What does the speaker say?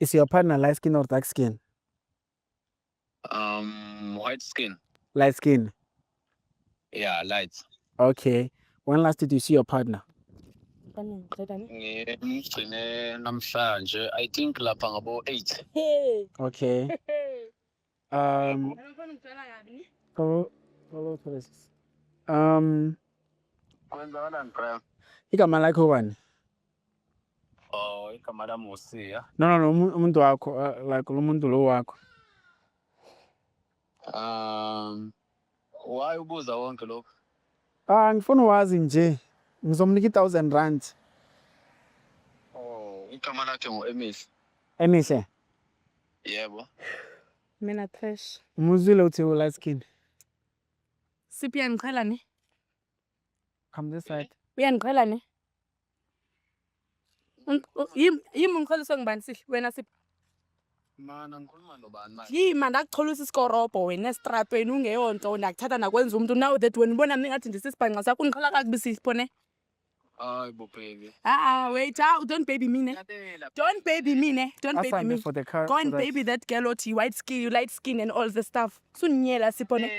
Is your partner light skin or dark skin? White skin. Light skin. Yeah, light. Okay. When last did you see your partner? Ngimgcine namhlanje. I think lapha ngabo 8. Okay. Hello, Thomas. Kwenzakalani Brian? Igama lakho bani? Oh, igama lami uSiya. No, umuntu wakho, like umuntu lo wakho. Why ubuza wonke lokho? Ngifuna wazi nje. Ngizomnika 1,000 rand. Oh, igama lakhe nguEmihle. Emihle. Yebo. Mina Trish. Umuzwile uthi u light skin. Siphi yangiqhela ne? Come this side. Uyangiqhela ne? Yimi ungikholiswe ngibani sihle wena Siphi? Mana ngikhuluma nobani manje? Yima ndakugxolisa isikorobo wena estratweni ungeyonto ndakuthatha nakwenza umuntu now that when ubona ningathi ndisisibhanqa sakho ungiqhela kakubi Sipho ne? Hayi bo baby. Wait, don't baby me ne? Don't baby me ne? Don't baby me. For the car. Go and baby that girl othi white skin, light skin and all the stuff. Suninyela Sipho ne?